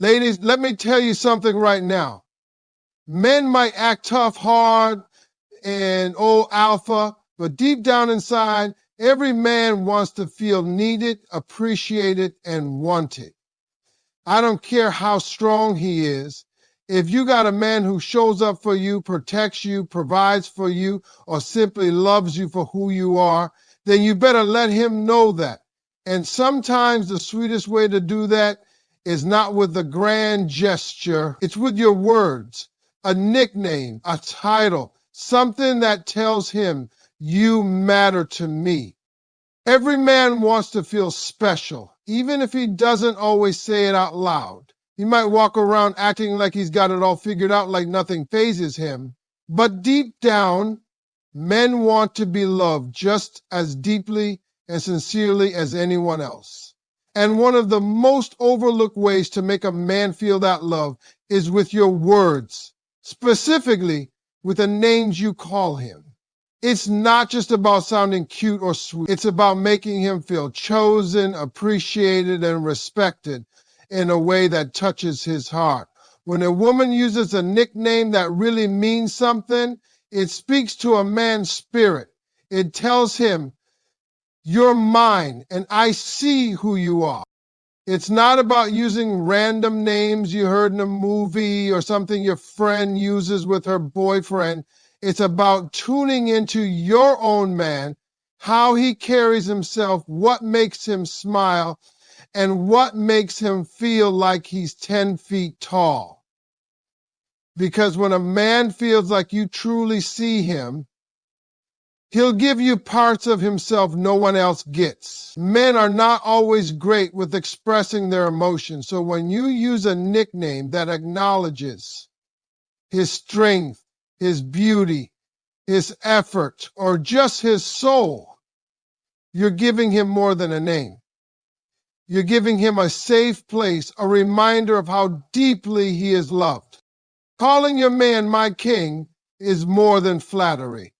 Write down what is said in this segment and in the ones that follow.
Ladies, let me tell you something right now. Men might act tough, hard, and alpha, but deep down inside, every man wants to feel needed, appreciated, and wanted. I don't care how strong he is. If you got a man who shows up for you, protects you, provides for you, or simply loves you for who you are, then you better let him know that. And sometimes the sweetest way to do that is not with a grand gesture, it's with your words, a nickname, a title, something that tells him, you matter to me. Every man wants to feel special, even if he doesn't always say it out loud. He might walk around acting like he's got it all figured out, like nothing phases him. But deep down, men want to be loved just as deeply and sincerely as anyone else. And one of the most overlooked ways to make a man feel that love is with your words, specifically with the names you call him. It's not just about sounding cute or sweet. It's about making him feel chosen, appreciated, and respected in a way that touches his heart. When a woman uses a nickname that really means something, it speaks to a man's spirit. It tells him, you're mine, and I see who you are. It's not about using random names you heard in a movie or something your friend uses with her boyfriend. It's about tuning into your own man, how he carries himself, what makes him smile, and what makes him feel like he's 10 feet tall. Because when a man feels like you truly see him, he'll give you parts of himself no one else gets. Men are not always great with expressing their emotions, so when you use a nickname that acknowledges his strength, his beauty, his effort, or just his soul, you're giving him more than a name. You're giving him a safe place, a reminder of how deeply he is loved. Calling your man my king is more than flattery.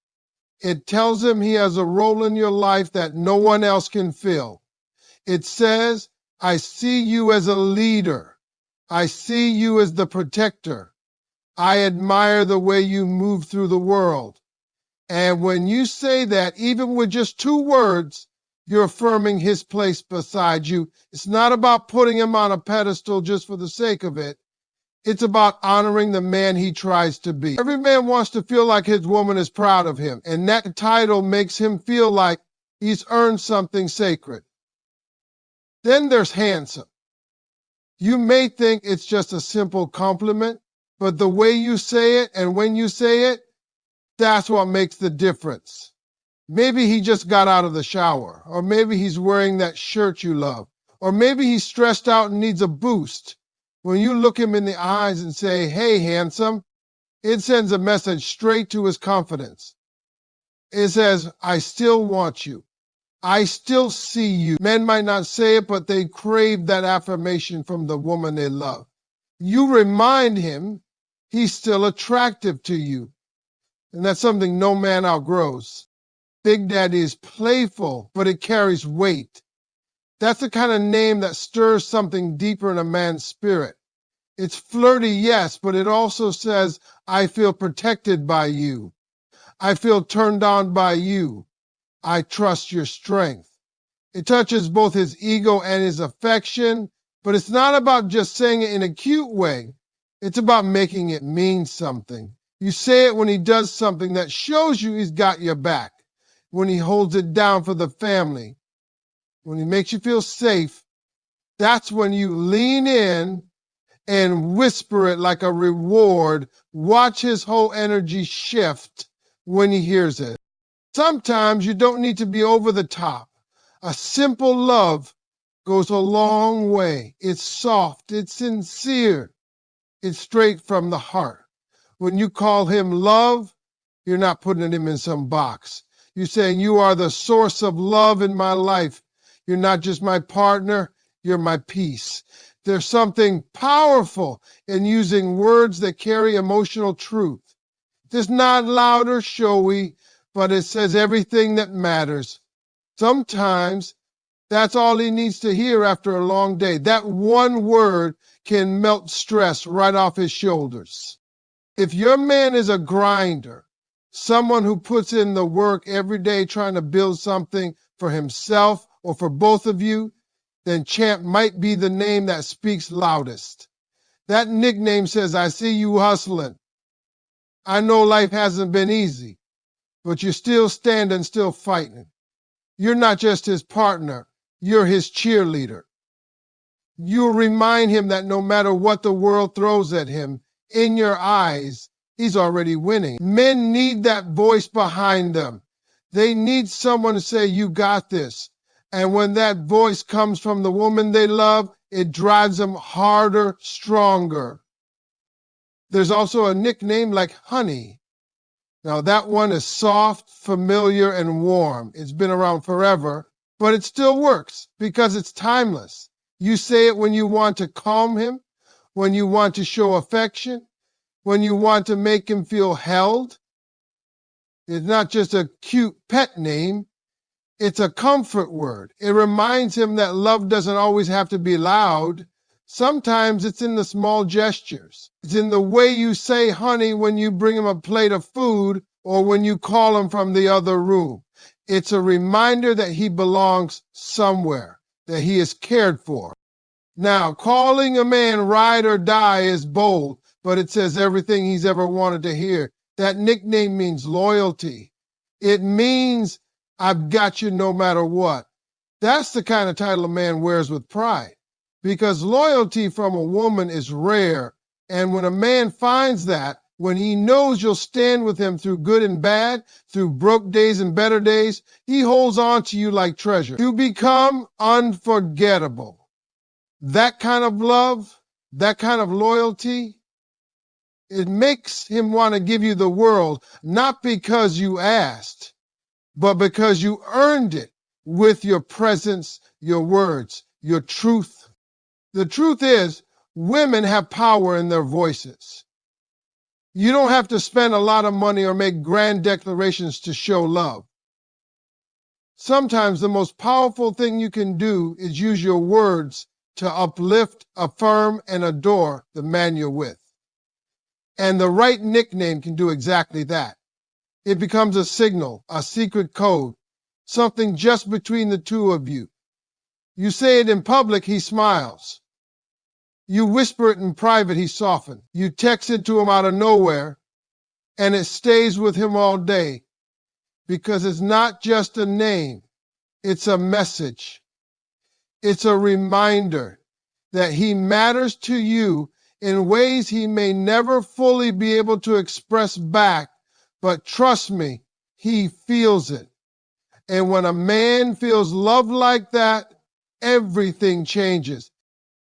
It tells him he has a role in your life that no one else can fill. It says, I see you as a leader. I see you as the protector. I admire the way you move through the world. And when you say that, even with just 2 words, you're affirming his place beside you. It's not about putting him on a pedestal just for the sake of it. It's about honoring the man he tries to be. Every man wants to feel like his woman is proud of him, and that title makes him feel like he's earned something sacred. Then there's handsome. You may think it's just a simple compliment, but the way you say it and when you say it, that's what makes the difference. Maybe he just got out of the shower, or maybe he's wearing that shirt you love, or maybe he's stressed out and needs a boost. When you look him in the eyes and say, hey, handsome, it sends a message straight to his confidence. It says, I still want you. I still see you. Men might not say it, but they crave that affirmation from the woman they love. You remind him he's still attractive to you. And that's something no man outgrows. Big Daddy is playful, but it carries weight. That's the kind of name that stirs something deeper in a man's spirit. It's flirty, yes, but it also says, I feel protected by you. I feel turned on by you. I trust your strength. It touches both his ego and his affection, but it's not about just saying it in a cute way. It's about making it mean something. You say it when he does something that shows you he's got your back, when he holds it down for the family, when he makes you feel safe. That's when you lean in and whisper it like a reward. Watch his whole energy shift when he hears it. Sometimes you don't need to be over the top. A simple love goes a long way. It's soft, it's sincere, it's straight from the heart. When you call him love, you're not putting him in some box. You're saying, you are the source of love in my life. You're not just my partner, you're my peace. There's something powerful in using words that carry emotional truth. It's not loud or showy, but it says everything that matters. Sometimes that's all he needs to hear after a long day. That one word can melt stress right off his shoulders. If your man is a grinder, someone who puts in the work every day trying to build something for himself or for both of you, then Champ might be the name that speaks loudest. That nickname says, I see you hustling. I know life hasn't been easy, but you're still standing, still fighting. You're not just his partner, you're his cheerleader. You'll remind him that no matter what the world throws at him, in your eyes, he's already winning. Men need that voice behind them. They need someone to say, you got this. And when that voice comes from the woman they love, it drives them harder, stronger. There's also a nickname like Honey. Now that one is soft, familiar, and warm. It's been around forever, but it still works because it's timeless. You say it when you want to calm him, when you want to show affection, when you want to make him feel held. It's not just a cute pet name. It's a comfort word. It reminds him that love doesn't always have to be loud. Sometimes it's in the small gestures. It's in the way you say honey when you bring him a plate of food or when you call him from the other room. It's a reminder that he belongs somewhere, that he is cared for. Now, calling a man ride or die is bold, but it says everything he's ever wanted to hear. That nickname means loyalty. It means I've got you no matter what. That's the kind of title a man wears with pride, because loyalty from a woman is rare. And when a man finds that, when he knows you'll stand with him through good and bad, through broke days and better days, he holds on to you like treasure. You become unforgettable. That kind of love, that kind of loyalty, it makes him want to give you the world, not because you asked, but because you earned it with your presence, your words, your truth. The truth is, women have power in their voices. You don't have to spend a lot of money or make grand declarations to show love. Sometimes the most powerful thing you can do is use your words to uplift, affirm, and adore the man you're with. And the right nickname can do exactly that. It becomes a signal, a secret code, something just between the two of you. You say it in public, he smiles. You whisper it in private, he softens. You text it to him out of nowhere, and it stays with him all day, because it's not just a name, it's a message. It's a reminder that he matters to you in ways he may never fully be able to express back, but trust me, he feels it. And when a man feels love like that, everything changes.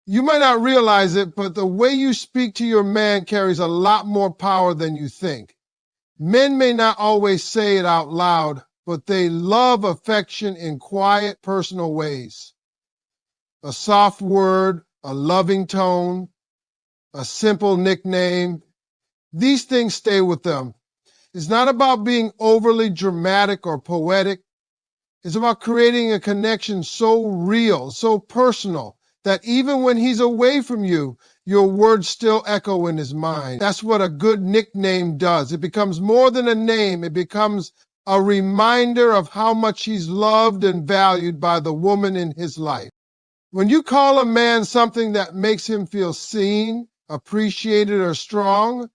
You might not realize it, but the way you speak to your man carries a lot more power than you think. Men may not always say it out loud, but they love affection in quiet, personal ways. A soft word, a loving tone, a simple nickname. These things stay with them. It's not about being overly dramatic or poetic. It's about creating a connection so real, so personal, that even when he's away from you, your words still echo in his mind. That's what a good nickname does. It becomes more than a name. It becomes a reminder of how much he's loved and valued by the woman in his life. When you call a man something that makes him feel seen, appreciated, or strong,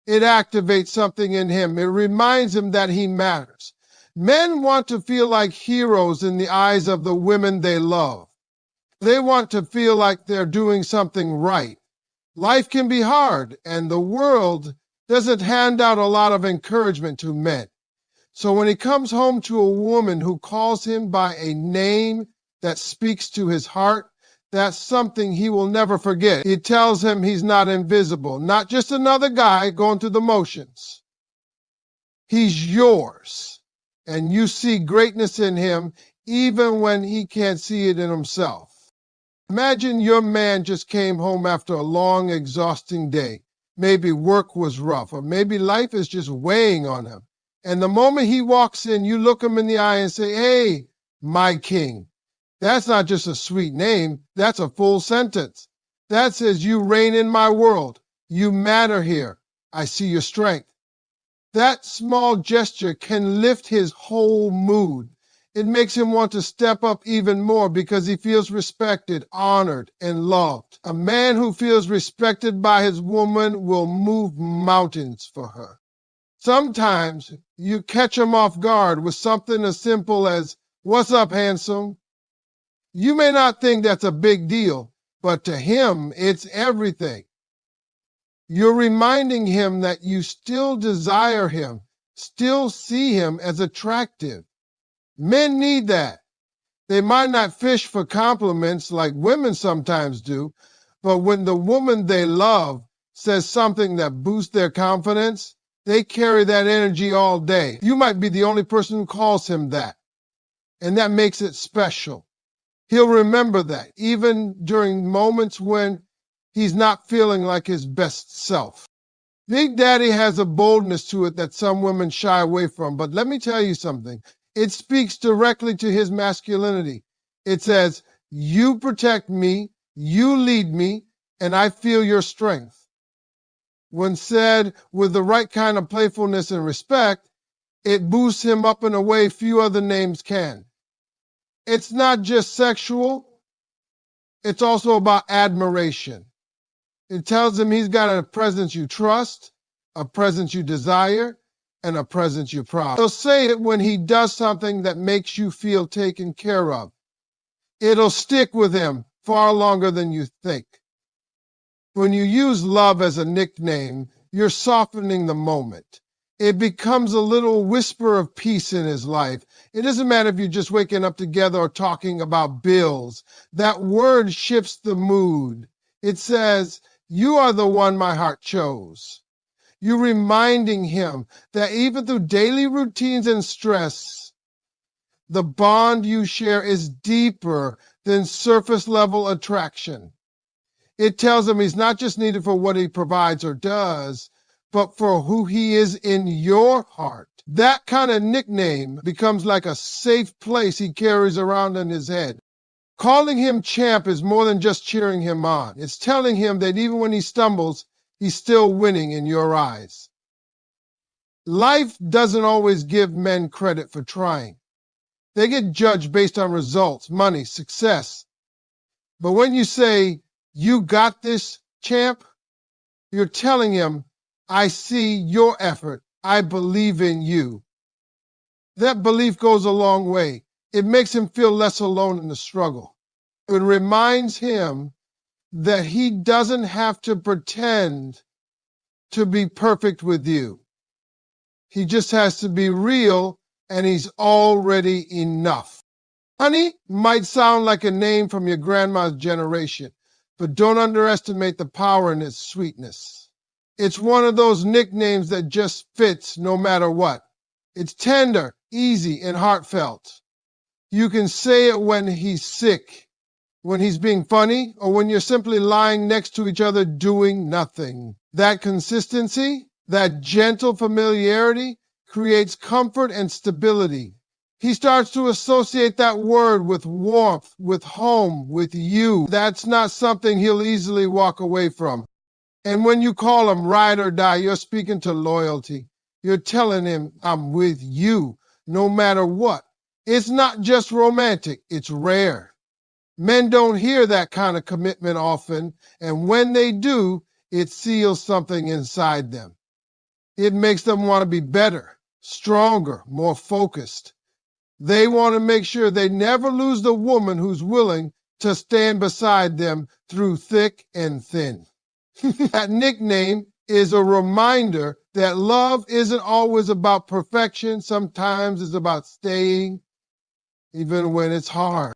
it activates something in him. It reminds him that he matters. Men want to feel like heroes in the eyes of the women they love. They want to feel like they're doing something right. Life can be hard, and the world doesn't hand out a lot of encouragement to men. So when he comes home to a woman who calls him by a name that speaks to his heart, that's something he will never forget. It tells him he's not invisible, not just another guy going through the motions. He's yours, and you see greatness in him even when he can't see it in himself. Imagine your man just came home after a long, exhausting day. Maybe work was rough, or maybe life is just weighing on him. And the moment he walks in, you look him in the eye and say, "Hey, my king." That's not just a sweet name, that's a full sentence. That says, you reign in my world. You matter here. I see your strength. That small gesture can lift his whole mood. It makes him want to step up even more because he feels respected, honored, and loved. A man who feels respected by his woman will move mountains for her. Sometimes you catch him off guard with something as simple as, "What's up, handsome?" You may not think that's a big deal, but to him, it's everything. You're reminding him that you still desire him, still see him as attractive. Men need that. They might not fish for compliments like women sometimes do, but when the woman they love says something that boosts their confidence, they carry that energy all day. You might be the only person who calls him that, and that makes it special. He'll remember that, even during moments when he's not feeling like his best self. Big Daddy has a boldness to it that some women shy away from, but let me tell you something. It speaks directly to his masculinity. It says, "You protect me, you lead me, and I feel your strength." When said with the right kind of playfulness and respect, it boosts him up in a way few other names can. It's not just sexual, it's also about admiration. It tells him he's got a presence you trust, a presence you desire, and a presence you're proud of. He'll say it when he does something that makes you feel taken care of. It'll stick with him far longer than you think. When you use love as a nickname, you're softening the moment. It becomes a little whisper of peace in his life. It doesn't matter if you're just waking up together or talking about bills. That word shifts the mood. It says, "You are the one my heart chose." You're reminding him that even through daily routines and stress, the bond you share is deeper than surface level attraction. It tells him he's not just needed for what he provides or does, but for who he is in your heart. That kind of nickname becomes like a safe place he carries around in his head. Calling him champ is more than just cheering him on. It's telling him that even when he stumbles, he's still winning in your eyes. Life doesn't always give men credit for trying. They get judged based on results, money, success. But when you say, "You got this, champ," you're telling him, "I see your effort. I believe in you." That belief goes a long way. It makes him feel less alone in the struggle. It reminds him that he doesn't have to pretend to be perfect with you. He just has to be real, and he's already enough. Honey might sound like a name from your grandma's generation, but don't underestimate the power in its sweetness. It's one of those nicknames that just fits no matter what. It's tender, easy, and heartfelt. You can say it when he's sick, when he's being funny, or when you're simply lying next to each other doing nothing. That consistency, that gentle familiarity, creates comfort and stability. He starts to associate that word with warmth, with home, with you. That's not something he'll easily walk away from. And when you call him ride or die, you're speaking to loyalty. You're telling him, "I'm with you, no matter what." It's not just romantic, it's rare. Men don't hear that kind of commitment often, and when they do, it seals something inside them. It makes them want to be better, stronger, more focused. They want to make sure they never lose the woman who's willing to stand beside them through thick and thin. That nickname is a reminder that love isn't always about perfection. Sometimes it's about staying, even when it's hard.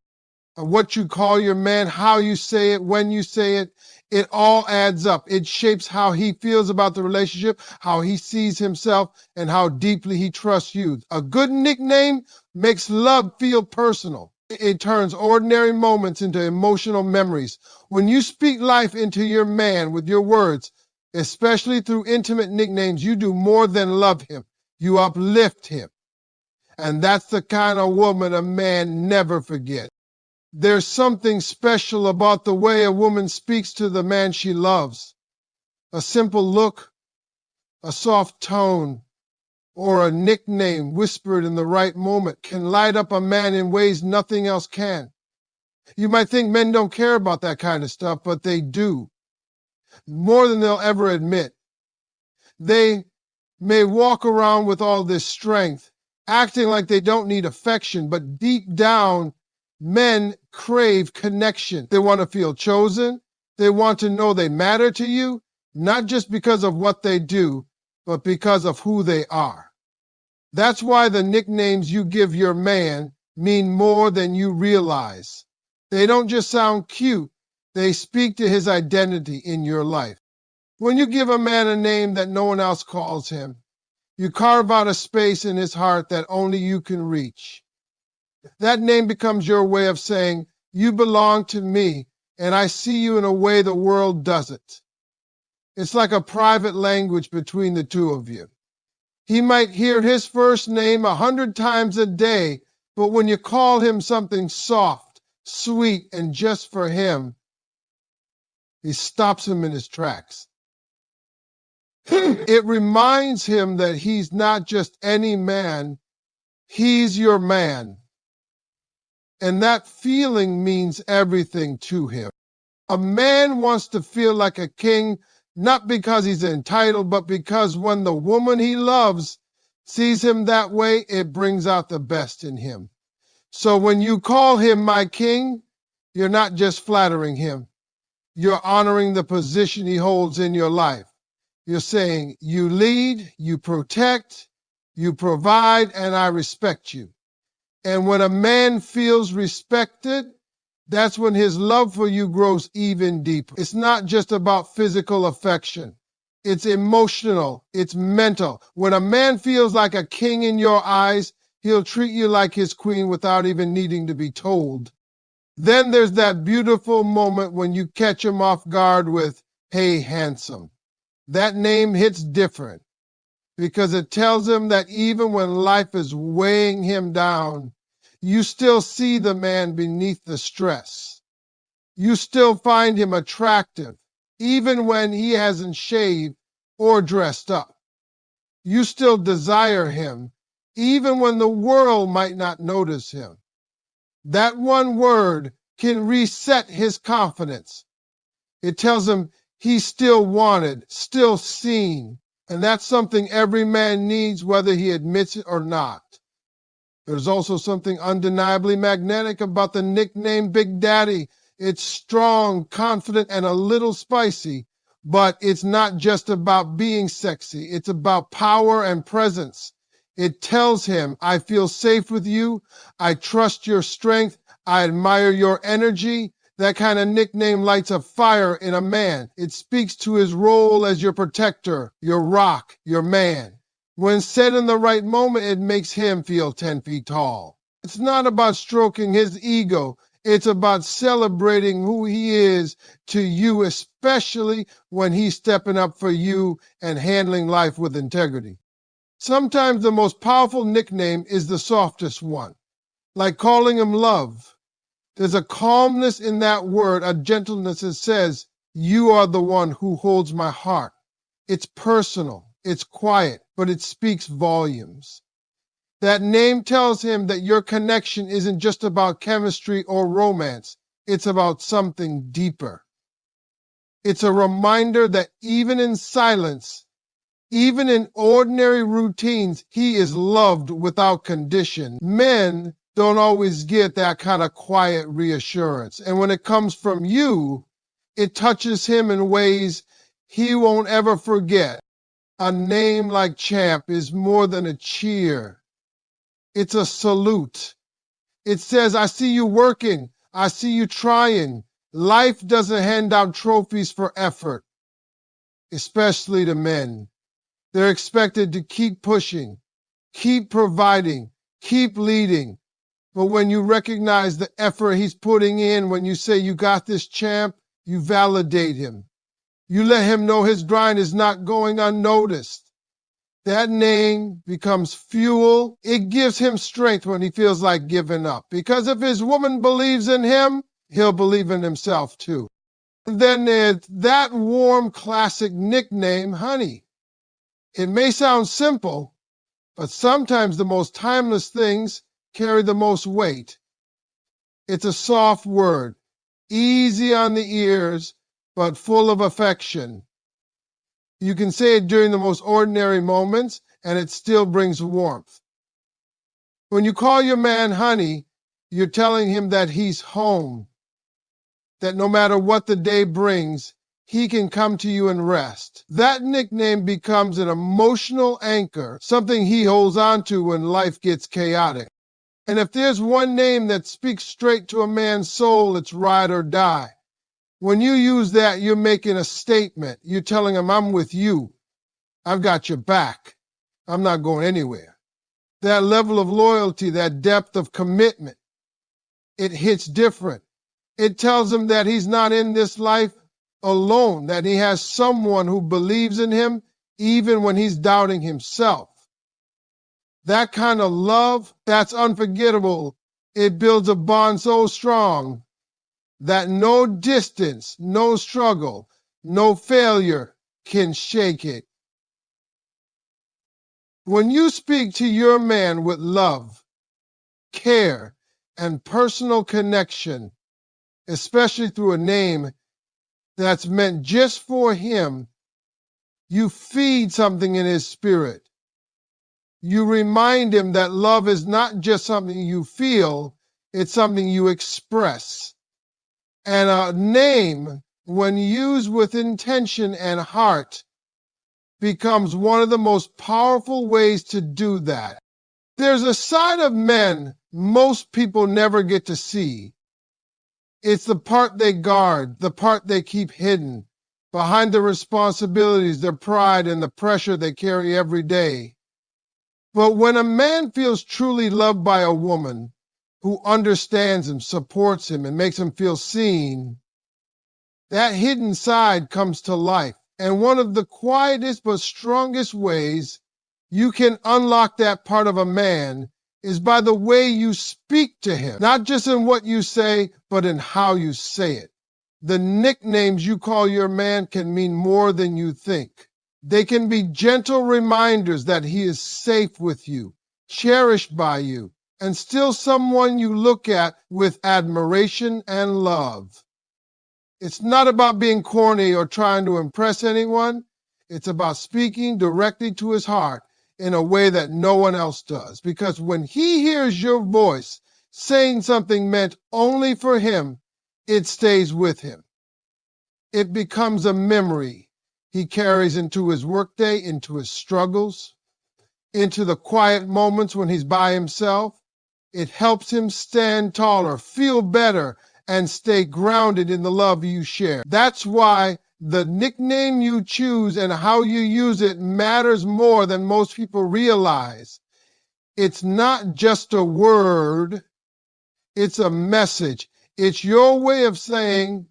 And what you call your man, how you say it, when you say it, it all adds up. It shapes how he feels about the relationship, how he sees himself, and how deeply he trusts you. A good nickname makes love feel personal. It turns ordinary moments into emotional memories. When you speak life into your man with your words, especially through intimate nicknames, you do more than love him. You uplift him. And that's the kind of woman a man never forgets. There's something special about the way a woman speaks to the man she loves. A simple look, a soft tone, or a nickname whispered in the right moment can light up a man in ways nothing else can. You might think men don't care about that kind of stuff, but they do, more than they'll ever admit. They may walk around with all this strength, acting like they don't need affection, but deep down, men crave connection. They want to feel chosen. They want to know they matter to you, not just because of what they do, but because of who they are. That's why the nicknames you give your man mean more than you realize. They don't just sound cute, they speak to his identity in your life. When you give a man a name that no one else calls him, you carve out a space in his heart that only you can reach. That name becomes your way of saying, you belong to me, and I see you in a way the world doesn't. It's like a private language between the two of you. He might hear his first name 100 times a day, but when you call him something soft, sweet, and just for him, he stops him in his tracks. It reminds him that he's not just any man, he's your man. And that feeling means everything to him. A man wants to feel like a king, not because he's entitled, but because when the woman he loves sees him that way, it brings out the best in him. So when you call him my king, you're not just flattering him. You're honoring the position he holds in your life. You're saying, you lead, you protect, you provide, and I respect you. And when a man feels respected, that's when his love for you grows even deeper. It's not just about physical affection. It's emotional. It's mental. When a man feels like a king in your eyes, he'll treat you like his queen without even needing to be told. Then there's that beautiful moment when you catch him off guard with, hey, handsome. That name hits different because it tells him that even when life is weighing him down, you still see the man beneath the stress. You still find him attractive, even when he hasn't shaved or dressed up. You still desire him, even when the world might not notice him. That one word can reset his confidence. It tells him he's still wanted, still seen, and that's something every man needs, whether he admits it or not. There's also something undeniably magnetic about the nickname Big Daddy. It's strong, confident, and a little spicy, but it's not just about being sexy. It's about power and presence. It tells him, I feel safe with you. I trust your strength. I admire your energy. That kind of nickname lights a fire in a man. It speaks to his role as your protector, your rock, your man. When said in the right moment, it makes him feel 10 feet tall. It's not about stroking his ego. It's about celebrating who he is to you, especially when he's stepping up for you and handling life with integrity. Sometimes the most powerful nickname is the softest one, like calling him love. There's a calmness in that word, a gentleness that says, you are the one who holds my heart. It's personal, it's quiet, but it speaks volumes. That name tells him that your connection isn't just about chemistry or romance. It's about something deeper. It's a reminder that even in silence, even in ordinary routines, he is loved without condition. Men don't always get that kind of quiet reassurance. And when it comes from you, it touches him in ways he won't ever forget. A name like Champ is more than a cheer. It's a salute. It says, I see you working. I see you trying. Life doesn't hand out trophies for effort, especially to men. They're expected to keep pushing, keep providing, keep leading. But when you recognize the effort he's putting in, when you say, you got this, Champ, you validate him. You let him know his grind is not going unnoticed. That name becomes fuel. It gives him strength when he feels like giving up. Because if his woman believes in him, he'll believe in himself too. And then there's that warm classic nickname, honey. It may sound simple, but sometimes the most timeless things carry the most weight. It's a soft word, easy on the ears, but full of affection. You can say it during the most ordinary moments, and it still brings warmth. When you call your man honey, you're telling him that he's home, that no matter what the day brings, he can come to you and rest. That nickname becomes an emotional anchor, something he holds on to when life gets chaotic. And if there's one name that speaks straight to a man's soul, it's ride or die. When you use that, you're making a statement. You're telling him, I'm with you. I've got your back. I'm not going anywhere. That level of loyalty, that depth of commitment, it hits different. It tells him that he's not in this life alone, that he has someone who believes in him even when he's doubting himself. That kind of love, that's unforgettable. It builds a bond so strong that no distance, no struggle, no failure can shake it. When you speak to your man with love, care, and personal connection, especially through a name that's meant just for him, you feed something in his spirit. You remind him that love is not just something you feel, it's something you express. And a name, when used with intention and heart, becomes one of the most powerful ways to do that. There's a side of men most people never get to see. It's the part they guard, the part they keep hidden, behind the responsibilities, their pride, and the pressure they carry every day. But when a man feels truly loved by a woman who understands him, supports him, and makes him feel seen, that hidden side comes to life. And one of the quietest but strongest ways you can unlock that part of a man is by the way you speak to him, not just in what you say, but in how you say it. The nicknames you call your man can mean more than you think. They can be gentle reminders that he is safe with you, cherished by you, and still someone you look at with admiration and love. It's not about being corny or trying to impress anyone. It's about speaking directly to his heart in a way that no one else does. Because when he hears your voice saying something meant only for him, it stays with him. It becomes a memory he carries into his workday, into his struggles, into the quiet moments when he's by himself. It helps him stand taller, feel better, and stay grounded in the love you share. That's why the nickname you choose and how you use it matters more than most people realize. It's not just a word, it's a message. It's your way of saying,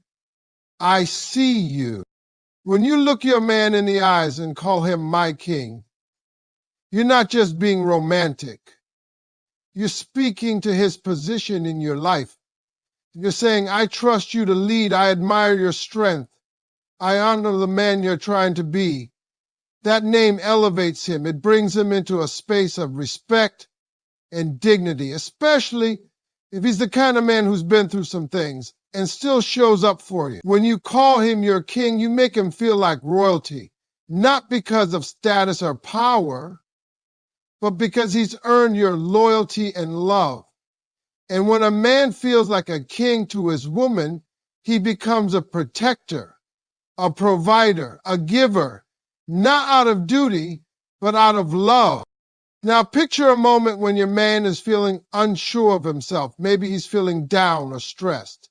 I see you. When you look your man in the eyes and call him my king, you're not just being romantic. You're speaking to his position in your life. You're saying, I trust you to lead. I admire your strength. I honor the man you're trying to be. That name elevates him. It brings him into a space of respect and dignity, especially if he's the kind of man who's been through some things and still shows up for you. When you call him your king, you make him feel like royalty, not because of status or power, but because he's earned your loyalty and love. And when a man feels like a king to his woman, he becomes a protector, a provider, a giver, not out of duty, but out of love. Now picture a moment when your man is feeling unsure of himself. Maybe he's feeling down or stressed.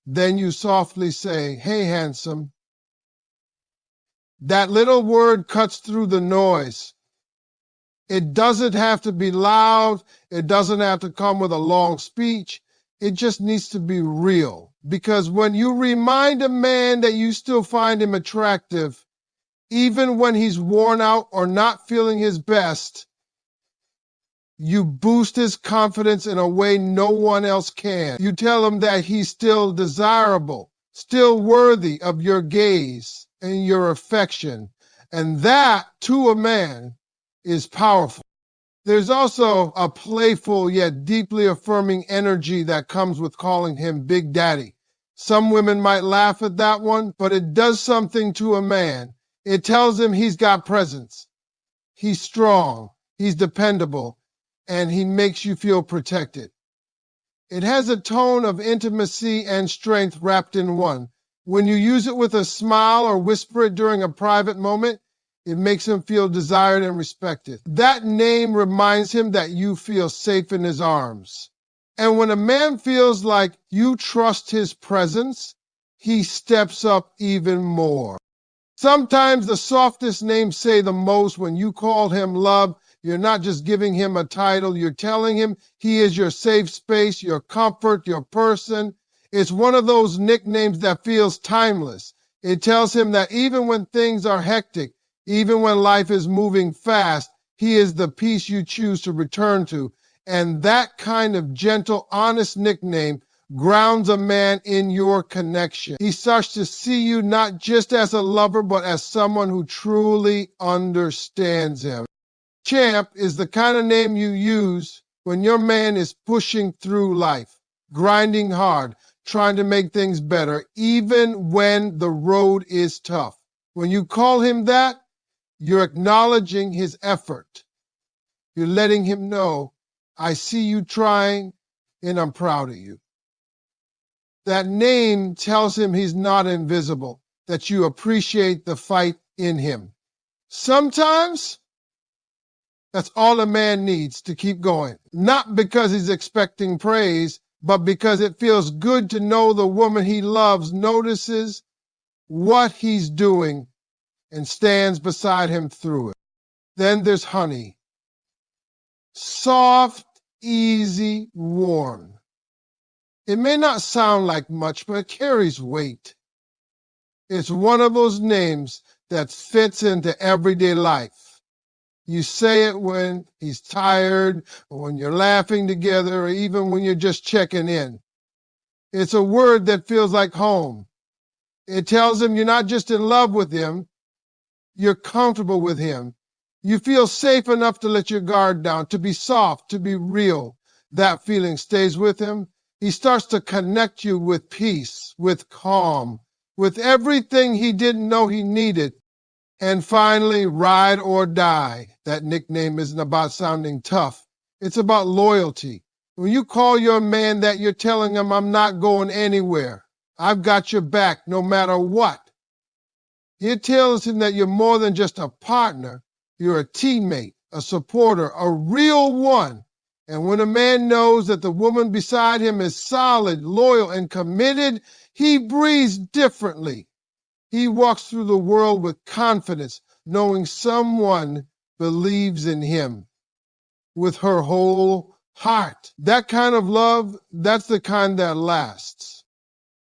Then you softly say, hey, handsome. That little word cuts through the noise. It doesn't have to be loud. It doesn't have to come with a long speech. It just needs to be real. Because when you remind a man that you still find him attractive, Even when he's worn out or not feeling his best, you boost his confidence in a way no one else can. You tell him that he's still desirable, still worthy of your gaze and your affection. And that, to a man, is powerful. There's also a playful yet deeply affirming energy that comes with calling him Big Daddy. Some women might laugh at that one, but it does something to a man. It tells him he's got presence. He's strong, he's dependable, and he makes you feel protected. It has a tone of intimacy and strength wrapped in one. When you use it with a smile or whisper it during a private moment, it makes him feel desired and respected. That name reminds him that you feel safe in his arms. And when a man feels like you trust his presence, he steps up even more. Sometimes the softest names say the most. When you call him love, you're not just giving him a title, you're telling him he is your safe space, your comfort, your person. It's one of those nicknames that feels timeless. It tells him that even when things are hectic, even when life is moving fast, he is the peace you choose to return to. And that kind of gentle, honest nickname grounds a man in your connection. He starts to see you not just as a lover, but as someone who truly understands him. Champ is the kind of name you use when your man is pushing through life, grinding hard, trying to make things better, even when the road is tough. When you call him that, you're acknowledging his effort. You're letting him know, I see you trying, and I'm proud of you. That name tells him he's not invisible, that you appreciate the fight in him. Sometimes, that's all a man needs to keep going. Not because he's expecting praise, but because it feels good to know the woman he loves notices what he's doing and stands beside him through it. Then there's Honey. Soft, easy, warm. It may not sound like much, but it carries weight. It's one of those names that fits into everyday life. You say it when he's tired, or when you're laughing together, or even when you're just checking in. It's a word that feels like home. It tells him you're not just in love with him, you're comfortable with him. You feel safe enough to let your guard down, to be soft, to be real. That feeling stays with him. He starts to connect you with peace, with calm, with everything he didn't know he needed. And finally, Ride or Die. That nickname isn't about sounding tough. It's about loyalty. When you call your man that, you're telling him, I'm not going anywhere. I've got your back no matter what. It tells him that you're more than just a partner. You're a teammate, a supporter, a real one. And when a man knows that the woman beside him is solid, loyal, and committed, he breathes differently. He walks through the world with confidence, knowing someone believes in him with her whole heart. That kind of love, that's the kind that lasts.